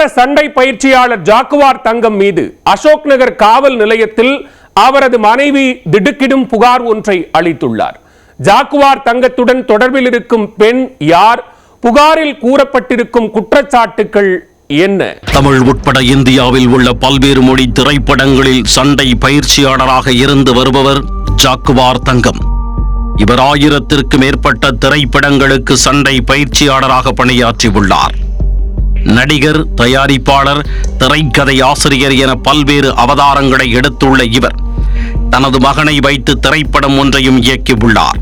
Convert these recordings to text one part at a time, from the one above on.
திரைப்பட சண்டை பயிற்சியாளர் ஜாக்குவார் தங்கம் மீது அசோக் நகர் காவல் நிலையத்தில் அவரது மனைவி திடுக்கிடும் புகார் ஒன்றை அளித்துள்ளார். ஜாக்குவார் தங்கத்துடன் தொடர்பில் இருக்கும் பெண் யார்? புகாரில் கூறப்பட்டிருக்கும் குற்றச்சாட்டுகள் என்ன? தமிழ் உட்பட இந்தியாவில் உள்ள பல்வேறு மொழி திரைப்படங்களில் சண்டை பயிற்சியாளராக இருந்து வருபவர் ஜாக்குவார் தங்கம். இவர் 1000ற்கு மேற்பட்ட திரைப்படங்களுக்கு சண்டை பயிற்சியாளராக பணியாற்றியுள்ளார். நடிகர், தயாரிப்பாளர், திரைக்கதை ஆசிரியர் என பல்வேறு அவதாரங்களை எடுத்துள்ள இவர் தனது மகனை வைத்து திரைப்படம் ஒன்றையும் இயக்கியுள்ளார்.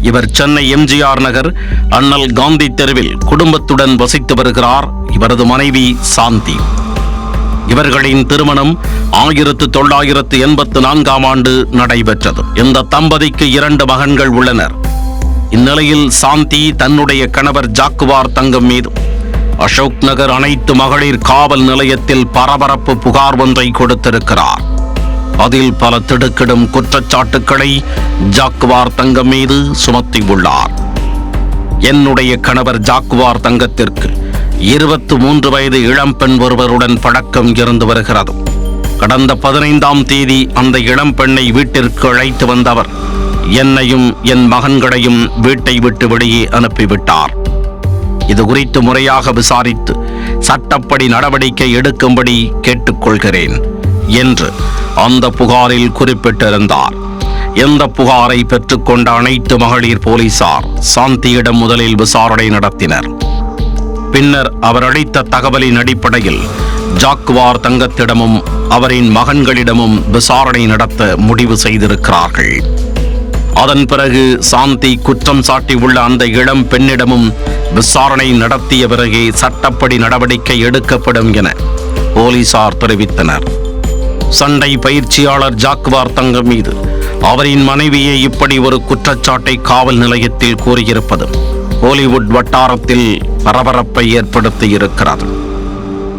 இவர் சென்னை எம்ஜிஆர் நகர் அண்ணல் காந்தி தெருவில் குடும்பத்துடன் வசித்து வருகிறார். இவரது மனைவி சாந்தி. இவர்களின் திருமணம் 1984ஆம் ஆண்டு நடைபெற்றது. இந்த தம்பதிக்கு 2 மகன்கள் உள்ளனர். இந்நிலையில் சாந்தி தன்னுடைய கணவர் ஜாக்குவார் தங்கம் மீது அசோக் நகர் அனைத்து மகளிர் காவல் நிலையத்தில் பரபரப்பு புகார் ஒன்றை கொடுத்திருக்கிறார். அதில் பல திடுக்கிடும் குற்றச்சாட்டுக்களை ஜாக்குவார் தங்கம் மீது சுமத்தியுள்ளார். என்னுடைய கணவர் ஜாக்குவார் தங்கத்திற்கு 23 வயது இளம்பெண் ஒருவருடன் பழக்கம் இருந்து வருகிறது. கடந்த 15ஆம் தேதி அந்த இளம்பெண்ணை வீட்டிற்கு அழைத்து வந்தவர் என்னையும் என் மகன்களையும் வீட்டை விட்டு வெளியே அனுப்பிவிட்டார். இது குறித்து முறையாக விசாரித்து சட்டப்படி நடவடிக்கை எடுக்கும்படி கேட்டுக்கொள்கிறேன் என்று அந்த புகாரில் குறிப்பிட்டிருந்தார். இந்த புகாரை பெற்றுக்கொண்ட அனைத்து மகளிர் போலீசார் சாந்தியிடம் முதலில் விசாரணை நடத்தினர். பின்னர் அவர் அளித்த தகவலின் அடிப்படையில் ஜாக்குவார் தங்கத்திடமும் அவரின் மகன்களிடமும் விசாரணை நடத்த முடிவு செய்திருக்கிறார்கள். அதன் பிறகு சாந்தி குற்றம் சாட்டியுள்ள அந்த இளம் பெண்ணிடமும் விசாரணை நடத்திய பிறகே சட்டப்படி நடவடிக்கை எடுக்கப்படும் என போலீசார் தெரிவித்தனர். சண்டை பயிற்சியாளர் ஜாக்குவார் தங்கம் மீது அவரின் மனைவியே இப்படி ஒரு குற்றச்சாட்டை காவல் நிலையத்தில் கூறியிருப்பது ஹாலிவுட் வட்டாரத்தில் பரபரப்பை ஏற்படுத்தி இருக்கிறது.